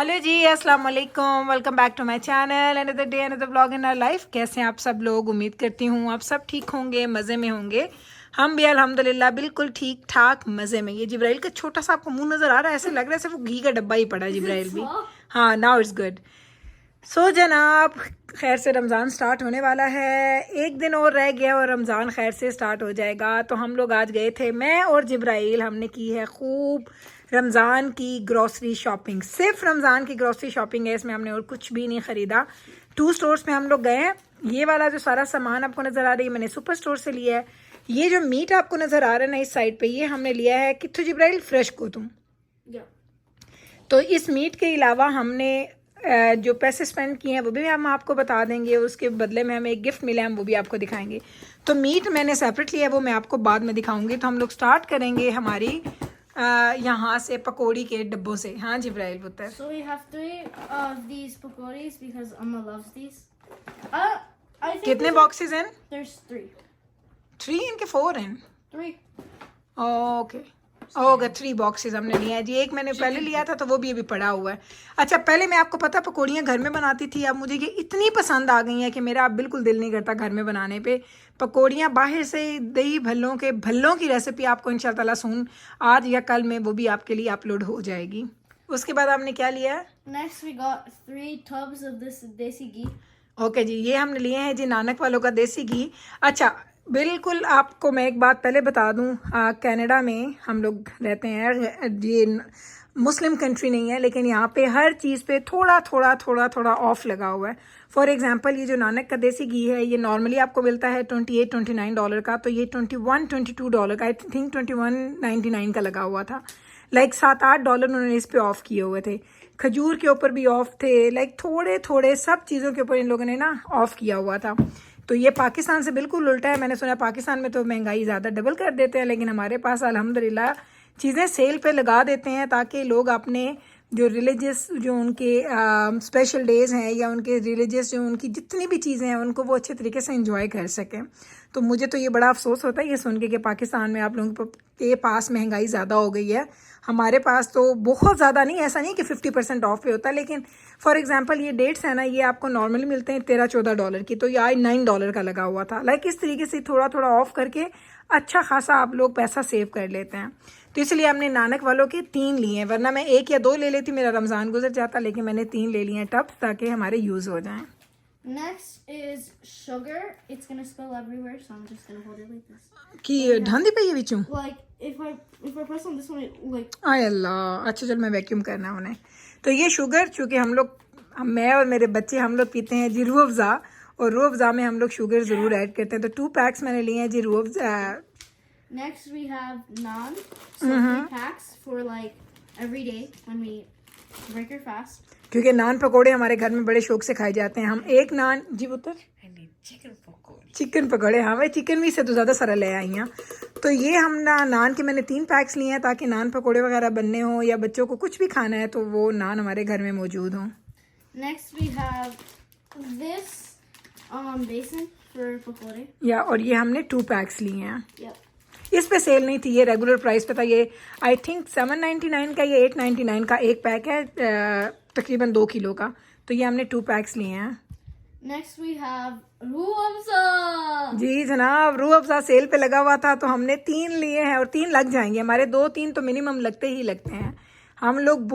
Hello ji, अस्सलाम वालेकुम। Welcome back to my channel, another day another vlog in our life. कैसे हैं आप सब लोग? उम्मीद करती हूँ आप सब ठीक होंगे, मज़े में होंगे। हम भी अल्हम्दुलिल्लाह बिल्कुल ठीक ठाक मज़े में। ये जिब्राइल का छोटा सा आपको मुंह नज़र आ रहा है, ऐसे लग रहा है जैसे वो घी का डब्बा ही पड़ा है जिब्राइल भी। हाँ, नाउ इट्स गुड। सो जनाब, खैर से रमज़ान स्टार्ट होने वाला है, एक दिन और रह गया और रमज़ान खैर से स्टार्ट हो जाएगा। तो हम लोग आज गए थे, मैं और जिब्राइल, हमने की है खूब रमज़ान की ग्रॉसरी शॉपिंग। सिर्फ रमज़ान की ग्रॉसरी शॉपिंग है, इसमें हमने और कुछ भी नहीं ख़रीदा। 2 स्टोर्स में हम लोग गए हैं। ये वाला जो सारा सामान आपको नज़र आ रही है मैंने सुपर स्टोर से लिया है। ये जो मीट आपको नज़र आ रहा है ना इस साइड पे, ये हमने लिया है कित्थु जिब्राइल? फ्रेश को तुम। तो इस मीट के अलावा हमने जो पैसे स्पेंड किए हैं वो भी हम आपको बता देंगे। उसके बदले में हमें एक गिफ्ट मिला है, हम वो भी आपको दिखाएंगे। तो मीट मैंने सेपरेट लिया है, वो मैं आपको बाद में दिखाऊंगी। तो हम लोग स्टार्ट करेंगे हमारी यहाँ से पकौड़ी के डब्बों से। हाँ जिब्राइल पुत्र। So we have 3 of these pakoris because Amma loves these. I think कितने बॉक्सेस हैं? there's 3. 3 इनके 4 हैं। 3. ओके ओके, 3 बॉक्सेस हमने लिया है जी। एक मैंने पहले लिया था तो वो भी अभी पड़ा हुआ है। अच्छा, पहले मैं आपको पता पकौड़ियाँ घर में बनाती थी, अब मुझे ये इतनी पसंद आ गई हैं कि मेरा अब बिल्कुल दिल नहीं करता घर में बनाने पे। पकौड़ियाँ बाहर से दही भल्लों की रेसिपी आपको इंशाल्लाह सुन आज या कल में वो भी आपके लिए अपलोड हो जाएगी। उसके बाद आपने क्या लिया है? Next we got 3 tubs of this desi ghee. Okay ji, ये हमने लिए हैं जी नानक वालों का देसी घी। अच्छा, बिल्कुल आपको मैं एक बात पहले बता दूं, कनाडा में हम लोग रहते हैं, ये मुस्लिम कंट्री नहीं है, लेकिन यहाँ पे हर चीज़ पे थोड़ा ऑफ लगा हुआ है। फॉर एग्जांपल ये जो नानक का देसी घी है, ये नॉर्मली आपको मिलता है $28-29 का, तो ये $21-22 का, आई थिंक $21.99 का लगा हुआ था। लाइक $7-8 उन्होंने इस पे ऑफ किए हुए थे। खजूर के ऊपर भी ऑफ थे, लाइक थोड़े सब चीज़ों के ऊपर इन लोगों ने ना ऑफ किया हुआ था। तो ये पाकिस्तान से बिल्कुल उल्टा है। मैंने सुना पाकिस्तान में तो महंगाई ज़्यादा डबल कर देते हैं, लेकिन हमारे पास अल्हम्दुलिल्लाह चीज़ें सेल पे लगा देते हैं ताकि लोग अपने जो रिलीजियस जो उनके स्पेशल डेज़ हैं या उनके रिलीजियस जो उनकी जितनी भी चीज़ें हैं उनको वो अच्छे तरीके से एंजॉय कर सकें। तो मुझे तो ये बड़ा अफसोस होता है ये सुन के कि पाकिस्तान में आप लोगों के पास महंगाई ज़्यादा हो गई है। हमारे पास तो बहुत ज़्यादा नहीं, ऐसा नहीं कि 50% ऑफ पे होता है, लेकिन फॉर एग्जांपल ये डेट्स है ना, ये आपको नॉर्मली मिलते हैं $13-14 की, तो ये आज $9 का लगा हुआ था। लाइक इस तरीके से थोड़ा ऑफ करके अच्छा खासा आप लोग पैसा सेव कर लेते हैं। तो इसलिए हमने नानक वालों के 3 लिए हैं, वरना मैं 1 या 2 ले लेती, मेरा रमज़ान गुजर जाता, लेकिन मैंने 3 ले लिए हैं टब्स ताकि हमारे यूज़ हो जाएं। Next is sugar. It's gonna spill everywhere, so I'm just gonna hold it like this. कि ढांदी पे ये बिचूं? Like if I press on this one, it like. आय अल्लाह, अच्छा चल मैं वैक्यूम करना है उन्हें। तो ये शुगर, चूँकि मैं और मेरे बच्चे हम लोग पीते हैं जी रूह अफ़ज़ा, और रूह अफ़ज़ा में हम लोग शुगर ज़रूर ऐड करते हैं। तो 2 पैक्स मैंने लिए हैं जी Rooh Afza. Next we have naan. So 3 packs for like every day when we break our fast. क्योंकि नान पकोड़े हमारे घर में बड़े शौक से खाए जाते हैं। हम एक नान जी पुत्र चिकन पकौड़े, हाँ भाई चिकन भी से तो ज़्यादा सारा ले आई हैं। तो ये हम नान के मैंने 3 पैक्स लिए हैं ताकि नान पकोड़े वगैरह बनने हो या बच्चों को कुछ भी खाना है तो वो नान हमारे घर में मौजूद हों। Next we have this basin for pakore. या और ये हमने 2 पैक्स लिए हैं। Yep. इस पे सेल नहीं थी, ये रेगुलर प्राइस पे था। ये आई थिंक $7.99 का या $8.99 का एक पैक है, तकरीबन 2 किलो का। तो ये हमने 2 पैक्स लिए हैं। Next we have Rooh Afza. जी जनाब, रूह अफ़ज़ा सेल पे लगा हुआ था तो हमने 3 लिए हैं, और 3 लग जाएंगे हमारे, 2-3 तो मिनिमम लगते हैं। हम लोग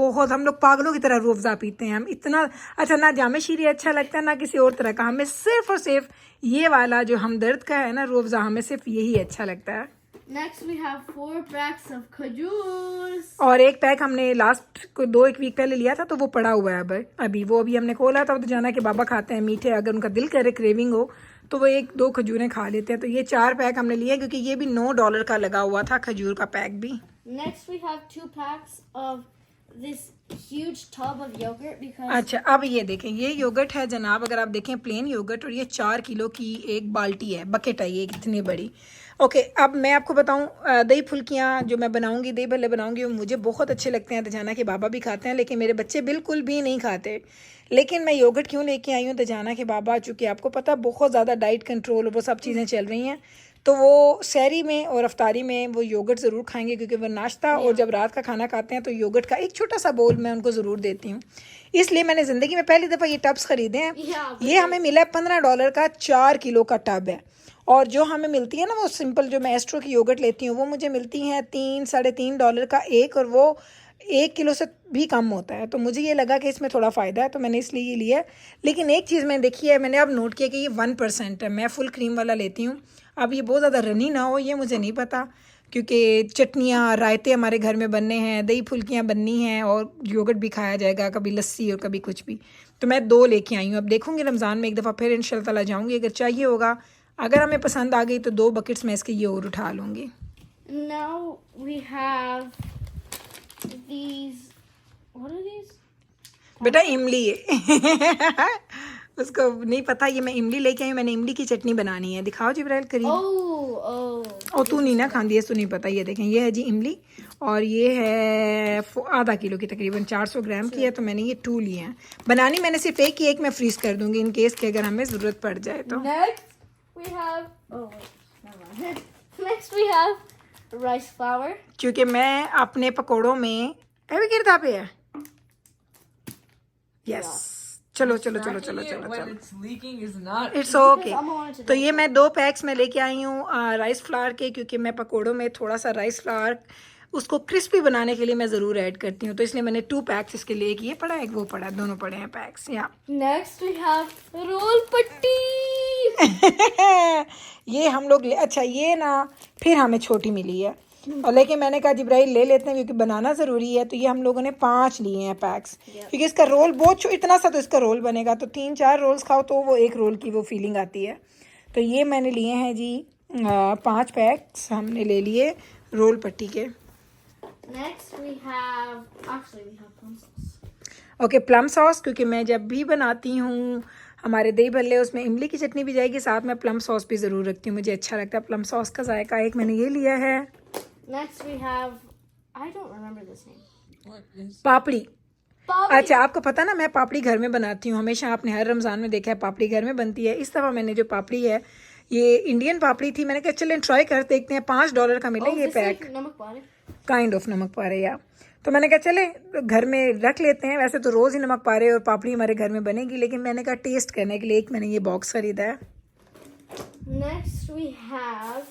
पागलों की तरह रूह अफ़ज़ा पीते हैं। हम इतना अच्छा, ना जामे शीरी अच्छा लगता है ना किसी और तरह का, हमें सिर्फ और सिर्फ ये वाला जो हमदर्द का है ना रूह अफ़ज़ा, हमें सिर्फ यही अच्छा लगता है। Next we have 4 packs of खजूर. और एक पैक हमने लास्ट को 2-1 वीक पहले लिया था तो वो पड़ा हुआ है अभी वो अभी हमने खोला था। तो जाना कि बाबा खाते हैं मीठे, अगर उनका दिल करे क्रेविंग हो तो वो 1-2 खजूरें खा लेते हैं। तो ये 4 पैक हमने लिए क्योंकि ये भी $9 का लगा हुआ था खजूर का पैक भी। Next we have 2 packs of this huge tub of yogurt because. अच्छा, अब ये देखें, ये योगर्ट है जनाब, अगर आप देखें प्लेन योगर्ट, और ये 4 किलो की एक बाल्टी है, बकेट है ये इतनी बड़ी। ओके, अब मैं आपको बताऊं, दही फुल्कियाँ जो मैं बनाऊंगी, दही भल्ले बनाऊंगी, वो मुझे बहुत अच्छे लगते हैं। तजाना के बाबा भी खाते हैं, लेकिन मेरे बच्चे बिल्कुल भी नहीं खाते। लेकिन मैं योगर्ट क्यों लेके आई हूँ? तजाना के बाबा, चूँकि आपको पता बहुत ज़्यादा डाइट कंट्रोल वो सब चीज़ें चल रही हैं, तो वो सहरी में और अफ्तारी में वो योगर्ट ज़रूर खाएंगे, क्योंकि वो नाश्ता और जब रात का खाना खाते हैं तो योगर्ट का एक छोटा सा बोल मैं उनको ज़रूर देती हूँ। इसलिए मैंने ज़िंदगी में पहली दफ़ा ये टब्स ख़रीदे हैं। ये हमें मिला है $15 का 4 किलो का टब है। और जो हमें मिलती है ना वो सिंपल जो मैं एस्ट्रो की योगर्ट लेती हूँ वो मुझे मिलती हैं $3-3.5 का एक, और वो 1 किलो से भी कम होता है। तो मुझे ये लगा कि इसमें थोड़ा फ़ायदा है तो मैंने इसलिए ये लिया है। लेकिन एक चीज़ मैंने देखी है, मैंने अब नोट किया कि ये 1% है। मैं फुल क्रीम वाला लेती हूँ। अब ये बहुत ज़्यादा रनी ना हो ये मुझे नहीं पता, क्योंकि चटनियाँ रायते हमारे घर में बनने हैं, दही फुल्कियाँ बननी हैं और योगर्ट भी खाया जाएगा, कभी लस्सी और कभी कुछ भी। तो मैं 2 लेके आई हूँ। अब देखूँगी रमज़ान में एक दफ़ा फिर इंशाल्लाह ताला जाऊँगी, अगर चाहिए होगा, अगर हमें पसंद आ गई तो 2 बकेट्स मैं इसके ये और उठा लूँगी। Now we have these. What are these? बेटा इमली है उसको नहीं पता, ये मैं इमली लेके आई हूँ। मैंने इमली की चटनी बनानी है। दिखाओ जिब्राइल करीब। Oh. तू नहीं ना खांदी है, तू नहीं पता। ये देखें, ये है जी इमली, और ये है आधा किलो की, तकरीबन 400 ग्राम की है। तो मैंने ये 2 लिए हैं। बनानी मैंने सिर्फ एक ही, एक मैं फ्रीज़ कर दूँगी इन केस कि अगर हमें ज़रूरत पड़ जाए तो। Next we have. Oh wait, never mind. Next we have rice flour. क्योंकि मैं अपने पकौड़ों में अभी गिरता पे है। यस, चलो चलो चलो चलो चलो When चलो, it's leaking is not. It's okay. I'm on to तो ये मैं 2 पैक्स में लेके आई हूँ राइस फ्लावर के, क्योंकि मैं पकोड़ों में थोड़ा सा राइस फ्लावर उसको क्रिस्पी बनाने के लिए मैं ज़रूर ऐड करती हूँ। तो इसलिए मैंने 2 पैक्स इसके लिए, एक ये पड़ा है एक वो पड़ा है, दोनों पड़े हैं पैक्स। या Next we have roll patti. ये हम लोग अच्छा ये ना फिर हमें छोटी मिली है, और लेकिन मैंने कहा जिब्राइल ले लेते हैं क्योंकि बनाना ज़रूरी है। तो ये हम लोगों ने 5 लिए हैं पैक्स, क्योंकि इसका रोल बहुत इतना सा तो इसका रोल बनेगा, तो 3-4 रोल्स खाओ तो वो एक रोल की वो फीलिंग आती है। तो ये मैंने लिए हैं जी 5 पैक्स हमने ले लिए रोल पट्टी के। Next we have. Actually, we have plum sauce. Okay, plum sauce, क्योंकि मैं जब भी बनाती हूँ हमारे दही भल्ले उसमें इमली की चटनी भी जाएगी, साथ में प्लम सॉस भी ज़रूर रखती हूँ, मुझे अच्छा लगता है प्लम सॉस का जायका। एक मैंने ये लिया है Next we have. I don't remember this name. What is? Papdi. Bobby. अच्छा, आपको पता ना मैं पापड़ी घर में बनाती हूँ हमेशा, आपने हर रमज़ान में देखा है पापड़ी घर में बनती है। इस दफ़ा मैंने जो पापड़ी है ये इंडियन पापड़ी थी, मैंने कहा चलें ट्राई कर देखते हैं। $5 का मिले ये this pack, is namak pare. Kind of नमक पारे। या तो मैंने कहा चले घर में रख लेते हैं। वैसे तो रोज़ ही नमक पारे और पापड़ी हमारे घर में बनेगी, लेकिन मैंने कहा टेस्ट करने के लिए एक मैंने ये बॉक्स ख़रीदा है। Next we have.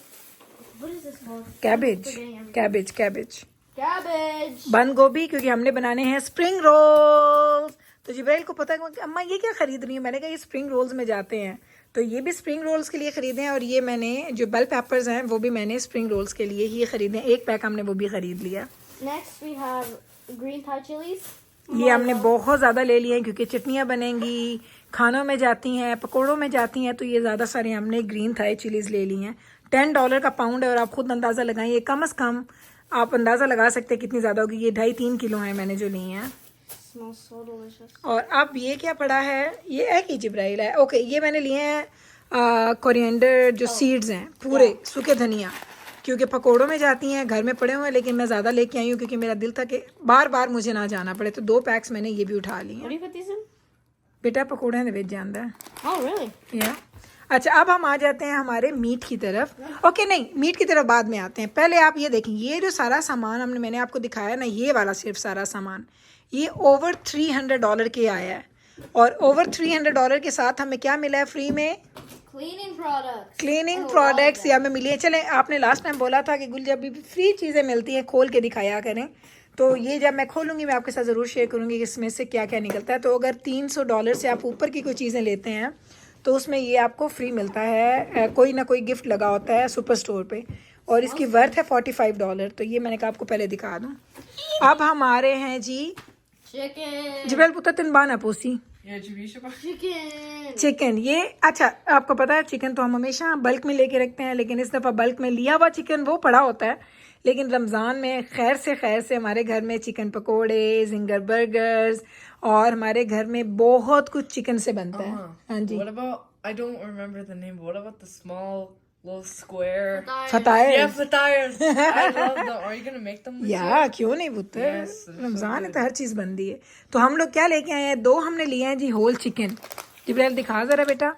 What is this called? Cabbage, Forgetting everything. Cabbage cabbage Cabbage. बंद गोभी, क्योंकि हमने बनाने हैं स्प्रिंग रोल्स। तो जिब्राइल को पता है कि अम्मा ये क्या ख़रीद रही है, मैंने कहा ये स्प्रिंग रोल्स में जाते हैं। तो ये भी स्प्रिंग रोल्स के लिए ख़रीदे हैं, और ये मैंने जो बेल पेपर्स हैं वो भी मैंने स्प्रिंग रोल्स के लिए ही ख़रीदे हैं। एक पैक हमने वो भी ख़रीद लिया। Next we have green Thai chilies. ये हमने बहुत ज़्यादा ले लिए हैं क्योंकि चटनियाँ बनेंगी, खानों में जाती हैं, पकोड़ों में जाती हैं, तो ये ज़्यादा सारे हमने ग्रीन थाई चिलीज़ ले ली हैं। $10 का पाउंड है, और आप खुद अंदाज़ा लगाइए, कम से कम आप अंदाज़ा लगा सकते हैं कितनी ज़्यादा होगी। ये 2.5-3 किलो हैं मैंने जो ली हैं। Smells so delicious. और अब ये क्या पड़ा है, ये एक ही जिब्राइल है। ओके, ये मैंने लिए हैं कोरिएंडर जो सीड्स हैं, पूरे सूखे धनिया, क्योंकि पकोड़ों में जाती हैं, घर में पड़े हुए हैं, लेकिन मैं ज़्यादा लेके आई हूँ क्योंकि मेरा दिल था कि बार बार मुझे ना जाना पड़े। तो 2 पैक्स मैंने ये भी उठा लिए What हैं। do you put these in? बेटा पकोड़े ने बेच जाता है Oh really? या। अच्छा, अब हम आ जाते हैं हमारे मीट की तरफ। ओके, नहीं मीट की तरफ बाद में आते हैं। पहले आप ये देखें, ये जो सारा सामान मैंने आपको दिखाया ना, ये वाला सिर्फ सारा सामान ये ओवर $300 के आया है, और ओवर $300 के साथ हमें क्या मिला है फ्री में? Cleaning products. क्लीनिंग प्रोडक्ट्स या में मिली है। चलें, आपने लास्ट टाइम बोला था कि गुल जब भी फ्री चीज़ें मिलती हैं खोल के दिखाया करें, तो ये जब मैं खोलूँगी मैं आपके साथ ज़रूर शेयर करूँगी कि इसमें से क्या क्या निकलता है। तो अगर $300 से आप ऊपर की कोई चीज़ें लेते हैं तो उसमें ये आपको फ्री मिलता है, कोई ना कोई गिफ्ट लगा होता है सुपर स्टोर पे, और इसकी वर्थ है $45। तो ये मैंने कहा आपको पहले दिखा दूँ। अब हम आ रहे हैं जी Chicken. जिब्राइल पुत्र तिनबाना पोसी Yeah, Jabisha. Chicken. चिकन। ये अच्छा, आपको पता है चिकन तो हम हमेशा बल्क में लेके रखते हैं, लेकिन इस दफ़ा बल्क में लिया हुआ चिकन वो पड़ा होता है, लेकिन रमज़ान में खैर से हमारे घर में चिकन पकोड़े, जिंगर बर्गर्स, और हमारे घर में बहुत कुछ चिकन से बनता है। हाँ जी, What about? I don't remember the name. But what about the small little square? फतायर। Yeah, fatayas. I love them. Are you gonna make them? This year? या क्यों नहीं पुत्र, Yes, it's so रमज़ान है तो हर चीज़ बनती है। तो हम लोग क्या लेके आए हैं, 2 हमने लिए हैं जी होल चिकन। जिब्राइल दिखा ज़रा बेटा,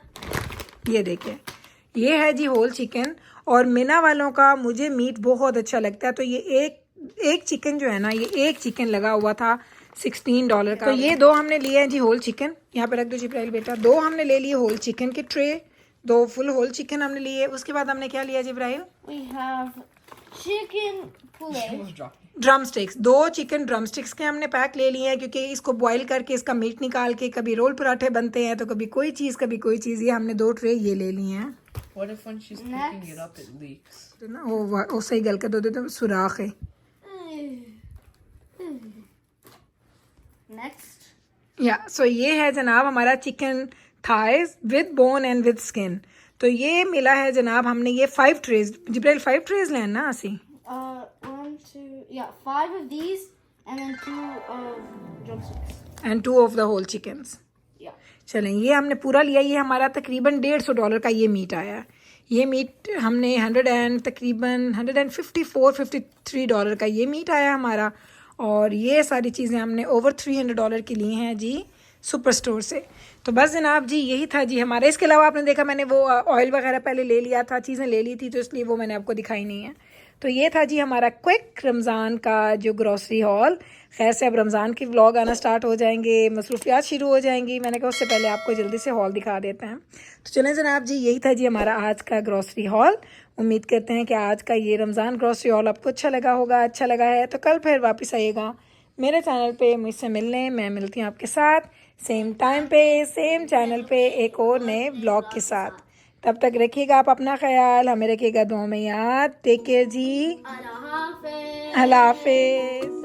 ये देखिए, ये है जी होल चिकन, और मिना वालों का मुझे मीट बहुत अच्छा लगता है। तो ये एक चिकन जो है ना, ये एक चिकन लगा हुआ था $16 का। तो ये 2 हमने लिए हैं जी होल चिकन, यहाँ पे रख दो जिब्राइल बेटा। 2 हमने ले लिए होल चिकन के ट्रे, 2 फुल होल चिकन हमने लिए। उसके बाद हमने क्या लिया जिब्राइल? We have chicken fillet. Almost dropped me. Drum sticks, 2 chicken drum sticks के हमने पैक ले लिए हैं, क्योंकि इसको बॉईल करके इसका मीट निकाल के कभी रोल पराठे बनते हैं, तो कभी कोई चीज़ कभी कोई चीज़। ये हमने 2 ट्रे ये ले लिए हैं। What if when she's picking it up, it leaks? तो ना वो सही गल कर दो देते सुराख है। Next. या सो ये है जनाब हमारा chicken thighs with bone and with skin. तो ये मिला है जनाब, हमने ये 5 ट्रेज, जिब्राइल 5 ट्रेज लें ना असी? 1, 2, yeah, 5 of these, and then 2 of drumsticks. And 2 of the whole chickens. Yeah. चलें, ये हमने पूरा लिया। ये हमारा तकरीबन $150 का ये मीट आया है। ये मीट हमने तकरीबन $153 का ये मीट आया हमारा। और ये सारी चीज़ें हमने ओवर $300 की ली हैं जी सुपर स्टोर से। तो बस जनाब जी यही था जी हमारा। इसके अलावा आपने देखा मैंने वो ऑयल वगैरह पहले ले लिया था, चीज़ें ले ली थी, तो इसलिए वो मैंने आपको दिखाई नहीं है। तो ये था जी हमारा क्विक रमज़ान का जो ग्रॉसरी हॉल। खैर से अब रमज़ान की व्लॉग आना स्टार्ट हो जाएंगे, मसरूफियात शुरू हो जाएंगी। मैंने कहा उससे पहले आपको जल्दी से हॉल दिखा देते हैं। तो चलें जनाब जी, यही था जी हमारा आज का ग्रॉसरी हॉल। उम्मीद करते हैं कि आज का ये रमज़ान ग्रॉसरी हॉल आपको अच्छा लगा होगा। अच्छा लगा है तो कल फिर वापस आइएगा मेरे चैनल पे मुझसे मिलने। मैं मिलती हूँ आपके साथ सेम टाइम पे सेम चैनल पे एक और नए ब्लॉग के साथ। तब तक रखिएगा आप अपना ख्याल, हमें रखिएगा दुआ में याद। टेक केयर जी, Allah Hafiz. अल्लाह हाफिज़।